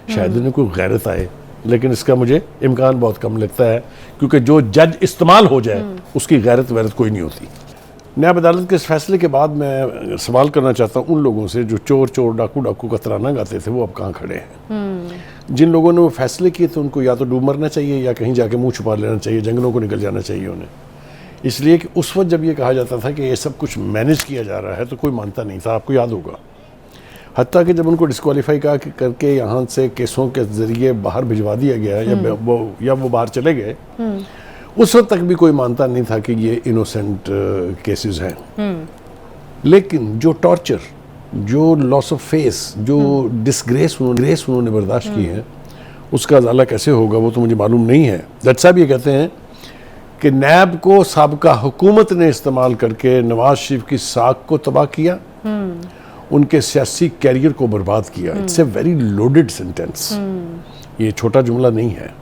शायद उन्हें कोई गैरत आए, लेकिन इसका मुझे इम्कान बहुत कम लगता है, क्योंकि जो जज इस्तेमाल हो जाए उसकी गैरत वैरत कोई नहीं होती। नायब अदालत के इस फैसले के बाद मैं सवाल करना चाहता हूँ उन लोगों से जो चोर चोर डाकू डाकू का तराना गाते थे, वो अब कहाँ खड़े हैं। जिन लोगों ने वो फैसले किए थे उनको या तो डूब मरना चाहिए या कहीं जाके मुंह छुपा लेना चाहिए, जंगलों को निकल जाना चाहिए उन्हें। इसलिए कि उस वक्त जब ये कहा जाता था कि ये सब कुछ मैनेज किया जा रहा है तो कोई मानता नहीं था, आपको याद होगा। हत्ता कि जब उनको डिस्क्वालीफाई करके यहाँ से केसों के जरिए बाहर भिजवा दिया गया या वो बाहर चले गए, उस वक्त तक भी कोई मानता नहीं था कि ये इनोसेंट केसेस हैं। लेकिन जो टॉर्चर, जो लॉस ऑफ फेस, जो डिसग्रेस उन्होंने बर्दाश्त की है, उसका अजाला कैसे होगा वो तो मुझे मालूम नहीं है। जज साहब ये कहते हैं कि नैब को साबका हुकूमत ने इस्तेमाल करके नवाज शरीफ की साख को तबाह किया, उनके सियासी कैरियर को बर्बाद किया। It's a very loaded sentence, ये छोटा जुमला नहीं है।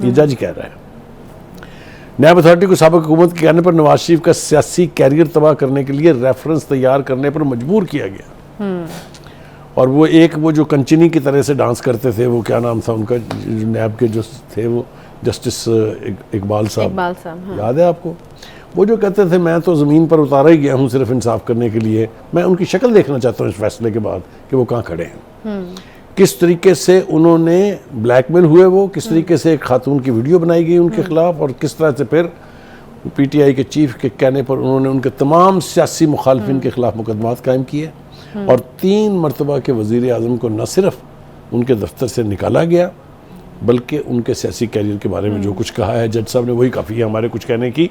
ये जज कह रहा है। नैब अथॉरिटी को साबका हुकूमत के कहने पर नवाज शरीफ का सियासी कैरियर तबाह करने के लिए रेफरेंस तैयार करने पर मजबूर किया गया। और वो जो कंचनी की तरह से डांस करते थे, वो क्या नाम था उनका, नैब के जो थे वो जस्टिस इकबाल साहब, हाँ। याद है आपको? वो जो कहते थे मैं तो ज़मीन पर उतारा ही गया हूँ सिर्फ इंसाफ करने के लिए। मैं उनकी शक्ल देखना चाहता हूँ इस फैसले के बाद कि वो कहाँ खड़े हैं, किस तरीके से उन्होंने ब्लैकमेल हुए, वो किस तरीके से एक खातून की वीडियो बनाई गई उनके खिलाफ, और किस तरह से फिर पीटीआई के चीफ के कहने पर उन्होंने उनके तमाम सियासी मुखालफिन के खिलाफ मुकदमात कायम किए। और 3 मरतबा के वज़ीर आज़म को न सिर्फ उनके दफ्तर से निकाला गया, बल्कि उनके सियासी कैरियर के बारे में जो कुछ कहा है जज साहब ने वही काफ़ी है, हमारे कुछ कहने की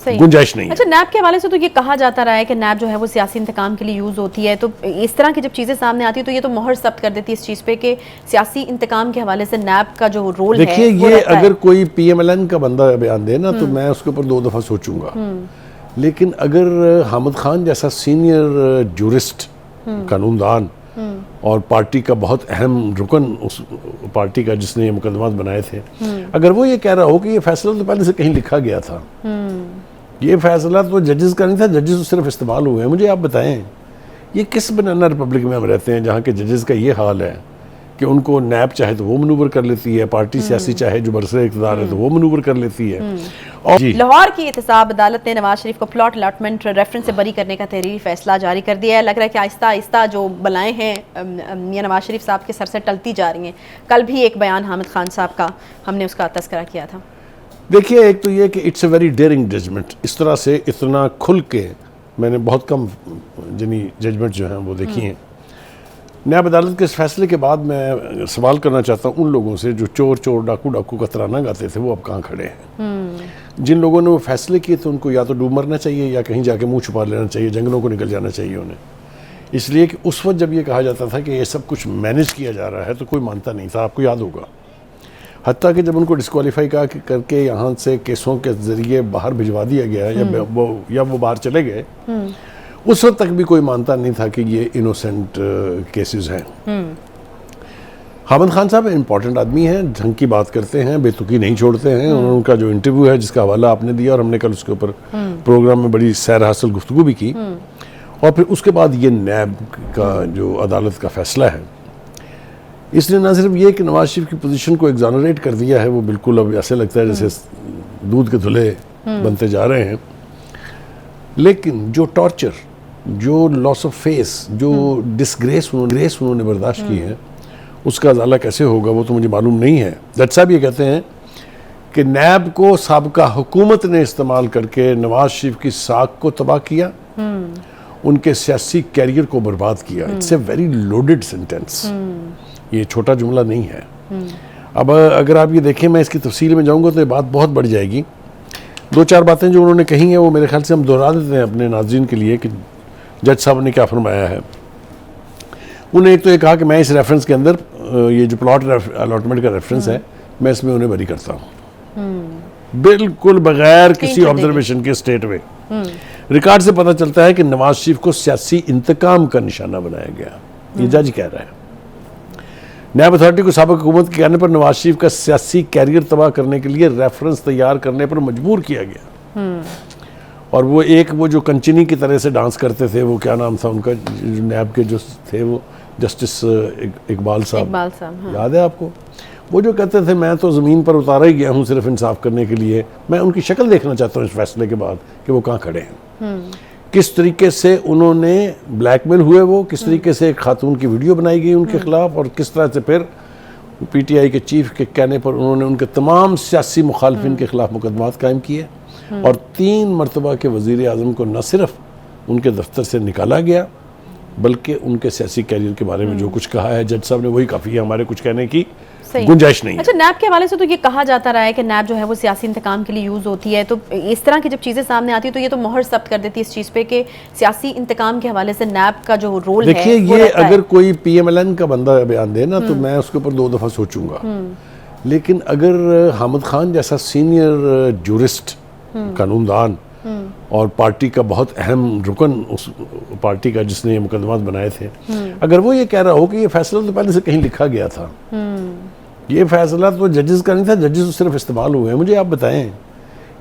गुंजाइश नहीं है। अच्छा, नैब के हवाले से तो ये कहा जाता रहा है कि नैब जो है वो सियासी इंतकाम के लिए यूज़ होती है, तो इस तरह की जब चीज़ें सामने आती है तो ये तो मोहर सख्त कर देती है इस चीज़ पे कि सियासी इंतकाम के हवाले से नैब का जो रोल है। देखिए, ये अगर कोई PMLN का बंदा बयान दे ना तो मैं उसके ऊपर 2 दफ़ा सोचूंगा, लेकिन अगर हामिद खान जैसा सीनियर जूरिस्ट, कानूनदान और पार्टी का बहुत अहम रुकन उस पार्टी का जिसने ये मुकदमात बनाए थे, अगर वो ये कह रहा हो कि ये फैसला तो पहले से कहीं लिखा गया था, ये फैसला तो जजेस का नहीं था, जजेस तो सिर्फ इस्तेमाल हुए हैं। मुझे आप बताएं, ये किस बनाना रिपब्लिक में हम रहते हैं जहाँ के जजेस का ये हाल है कि उनको नैब चाहे तो वो मनूवर कर लेती है, पार्टी सियासी चाहे जो बरसरे इक़्तिदार है तो वो मनूवर कर लेती है। और लाहौर की एहतसाब अदालत ने नवाज शरीफ को प्लॉट अलॉटमेंट रेफरेंस से बरी करने का तहरीरी फैसला जारी कर दिया है। लग रहा है कि आहिस्ता आहिस्ता जो बलाएं हैं मियां नवाज शरीफ साहब के सर से टलती जा रही हैं। कल भी एक बयान हामिद खान साहब का हमने उसका तस्करा किया था। देखिए, एक तो ये कि it's a very daring judgement, इस तरह से इतना खुल के मैंने बहुत कम जजमेंट जो हैं वो देखी हैं। नायब अदालत के इस फैसले के बाद मैं सवाल करना चाहता हूँ उन लोगों से जो चोर चोर डाकू डाकू का तराना गाते थे, वो अब कहाँ खड़े हैं। जिन लोगों ने वो फैसले किए थे उनको या तो डूब मरना चाहिए या कहीं जाके मुंह छुपा लेना चाहिए, जंगलों को निकल जाना चाहिए उन्हें। इसलिए कि उस वक्त जब ये कहा जाता था कि ये सब कुछ मैनेज किया जा रहा है तो कोई मानता नहीं था, आपको याद होगा। हत्ता कि जब उनको डिस्क्वालीफाई करके यहाँ से केसों के ज़रिए बाहर भिजवा दिया गया या वो बाहर चले गए, उस वक्त तक भी कोई मानता नहीं था कि ये इनोसेंट केसेस हैं। हामिद खान साहब इंपॉर्टेंट आदमी हैं, ढंग की बात करते हैं, बेतुकी नहीं छोड़ते हैं। उनका जो इंटरव्यू है जिसका हवाला आपने दिया और हमने कल उसके ऊपर प्रोग्राम में बड़ी सैर हासिल गुफ्तगू भी की। और फिर उसके बाद ये नैब का जो अदालत का फैसला है, इसने ना सिर्फ ये कि नवाज शरीफ की पोजीशन को एग्जॉनरेट कर दिया है, वो बिल्कुल अब ऐसे लगता है जैसे दूध के धुले बनते जा रहे हैं, लेकिन जो टॉर्चर, जो लॉस ऑफ फेस, जो डिसग्रेस उन्होंने बर्दाश्त की है, उसका अजाला कैसे होगा वो तो मुझे मालूम नहीं है। जज साहब ये कहते हैं कि नैब को साबका हुकूमत ने इस्तेमाल करके नवाज शरीफ की साख को तबाह किया, उनके सियासी कैरियर को बर्बाद किया। It's a very loaded sentence, ये छोटा जुमला नहीं है। अब अगर आप ये देखें, मैं इसकी तफसील में जाऊंगा तो ये बात बहुत बढ़ जाएगी। 2-4 बातें जो उन्होंने कही हैं वो मेरे ख्याल से हम दोहरा देते हैं अपने नाज़रीन के लिए कि जज साहब ने क्या फरमाया है। उन्हें एक तो ये कहा कि मैं इस रेफरेंस के अंदर ये जो प्लॉट अलॉटमेंट का रेफरेंस है, मैं इसमें उन्हें बरी करता हूँ, बिल्कुल बगैर किसी ऑब्जर्वेशन के स्टेट में। रिकॉर्ड से पता चलता है कि नवाज शरीफ को सियासी इंतकाम का निशाना बनाया गया, ये जज कह रहा है। नायब अथॉरिटी को साबिक़ हुकूमत के कहने पर नवाज शरीफ का सियासी कैरियर तबाह करने के लिए रेफरेंस तैयार करने पर मजबूर किया गया। और वो जो कंचनी की तरह से डांस करते थे, वो क्या नाम था उनका, नैब के जो थे वो जस्टिस इकबाल साहब, हाँ। याद है आपको? वो जो कहते थे मैं तो ज़मीन पर उतारा ही गया हूँ सिर्फ इंसाफ करने के लिए, मैं उनकी शक्ल देखना चाहता हूँ इस फैसले के बाद कि वो कहाँ खड़े हैं, किस तरीके से उन्होंने ब्लैकमेल हुए, वो किस तरीके से एक खातून की वीडियो बनाई गई उनके खिलाफ, और किस तरह से फिर पीटीआई के चीफ के कहने पर उन्होंने उनके तमाम सियासी मुखालफिन के खिलाफ मुकदमात कायम किए, और 3 मरतबा के वज़ीर आज़म को न सिर्फ उनके दफ्तर से निकाला गया बल्कि उनके सियासी कैरियर के बारे में जो कुछ कहा है जज साहब ने वही काफ़ी है, हमारे कुछ कहने की गुंजाइश नहीं है। अच्छा, नैब के हवाले से तो ये कहा जाता रहा है कि नैब जो है वो सियासी इंतकाम के लिए यूज़ होती है, तो इस तरह की जब चीज़ें सामने आती है तो ये तो मोहर सब्त कर देती है इस चीज़ पे कि सियासी इंतकाम के हवाले से नैब का जो रोल है। देखिए, ये अगर कोई PMLN का बंदा बयान दे ना तो मैं उसके ऊपर 2 दफ़ा सोचूंगा, लेकिन अगर हामिद खान जैसा सीनियर जूरिस्ट, कानूनदान और पार्टी का बहुत अहम रुकन उस पार्टी का जिसने ये मुकदमात बनाए थे, अगर वो ये कह रहा हो कि ये फैसला तो पहले से कहीं लिखा गया था, ये फैसला तो जजेस का नहीं था, जजेस तो सिर्फ इस्तेमाल हुए हैं, मुझे आप बताएं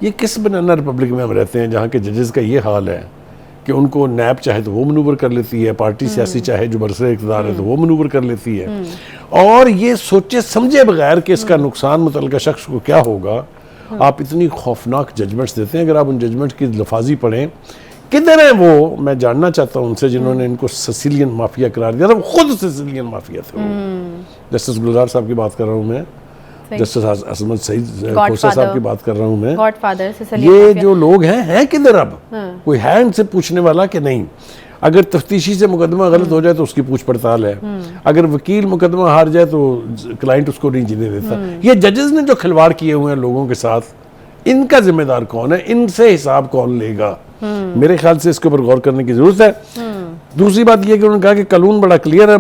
ये किस बनाना रिपब्लिक में हम रहते हैं जहाँ के जजेस का ये हाल है कि उनको नैब चाहे तो वो मनूवर कर लेती है, पार्टी सियासी चाहे जो बरसरे इक़्तिदार है तो वो मनूवर कर लेती है, और ये सोचे समझे बगैर कि इसका नुकसान मुतल्लिका शख्स को क्या होगा, आप इतनी खौफनाक जजमेंट्स देते हैं। अगर आप उन जजमेंट की लफाजी पढ़ें, किधर है वो, मैं जानना चाहता हूँ उनसे जिन्होंने इनको सिसिलियन माफिया करार दिया था, वो खुद सिसिलियन माफिया थे। जस्टिस गुलजार साहब की बात कर रहा हूँ मैं, जस्टिस असमत सईद खोसा साहब की बात कर रहा हूँ मैं, गॉडफादर ये जो लोग हैं किधर अब? कोई है इनसे पूछने वाला कि नहीं? अगर तफ्तीशी से मुकदमा गलत हो जाए तो उसकी पूछ पड़ताल है, अगर वकील मुकदमा हार जाए तो क्लाइंट उसको नहीं जीने देता। ये जजेस ने जो खिलवाड़ किए हुए हैं लोगों के साथ, इनका जिम्मेदार कौन है? इनसे हिसाब कौन लेगा? मेरे ख्याल से इसके ऊपर गौर करने की जरूरत है। दूसरी बात यह कि उन्होंने कहा कि कानून बड़ा क्लियर है,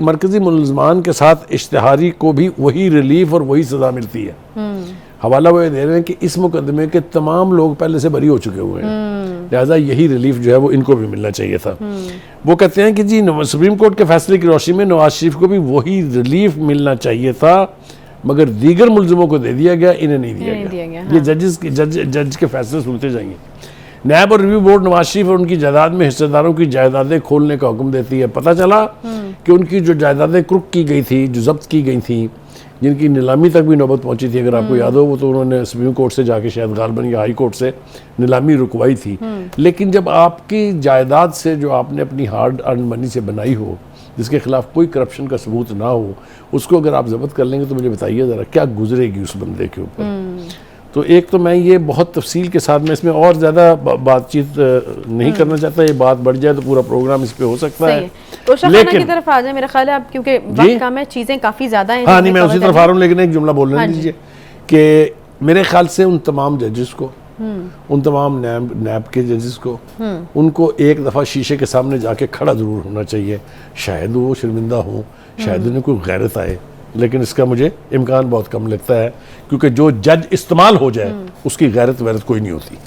मरकजी मुलजमान के साथ इश्तिहारी को भी वही रिलीफ और वही सजा मिलती है। हवाला वो ये दे रहे हैं कि इस मुकदमे के तमाम लोग पहले से बरी हो चुके हुए हैं, लिहाजा यही रिलीफ जो है वो इनको भी मिलना चाहिए था। वो कहते हैं कि जी सुप्रीम कोर्ट के फैसले की रोशनी में नवाज शरीफ को भी वही रिलीफ मिलना चाहिए था, मगर दीगर मुलजिमों को दे दिया गया, इन्हें नहीं दिया गया। ये जज के फैसले सुनते जाएंगे। नैब और रिव्यू बोर्ड नवाज शरीफ और उनकी जायदाद में हिस्सेदारों की जायदादें खोलने का हुक्म देती है। पता चला कि उनकी जो जायदादें क्रुक की गई थी, जो जब्त की गई थी, जिनकी नीलामी तक भी नौबत पहुंची थी, अगर आपको याद हो, वो तो उन्होंने सुप्रीम कोर्ट से जाके शायद गालबन या हाई कोर्ट से नीलामी रुकवाई थी। लेकिन जब आपकी जायदाद से जो आपने अपनी हार्ड अर्न मनी से बनाई हो, जिसके खिलाफ कोई करप्शन का सबूत ना हो, उसको अगर आप जब्त कर लेंगे तो मुझे बताइए ज़रा क्या गुजरेगी उस बंदे के ऊपर। तो एक तो मैं ये बहुत तफसील के साथ, मैं इसमें और ज़्यादा बातचीत नहीं करना चाहता, ये बात बढ़ जाए तो पूरा प्रोग्राम इस पे हो सकता है। लेकिन की तरफ आ जाए मेरा ख्याल है अब, क्योंकि वक्त कम है, चीज़ें काफ़ी ज़्यादा हैं। हाँ नहीं, मैं उसी तरफ आ रहा हूँ, लेकिन एक जुमला बोलने दीजिए कि मेरे ख्याल से उन तमाम जजेस को, उन तमाम नैब के जजेस को, उनको एक दफ़ा शीशे के सामने जाके खड़ा ज़रूर होना चाहिए। शायद वो शर्मिंदा हो, शायद उन्हें कोई गैरत आए, लेकिन इसका मुझे इम्कान बहुत कम लगता है, क्योंकि जो जज इस्तेमाल हो जाए उसकी गैरत वैरत कोई नहीं होती।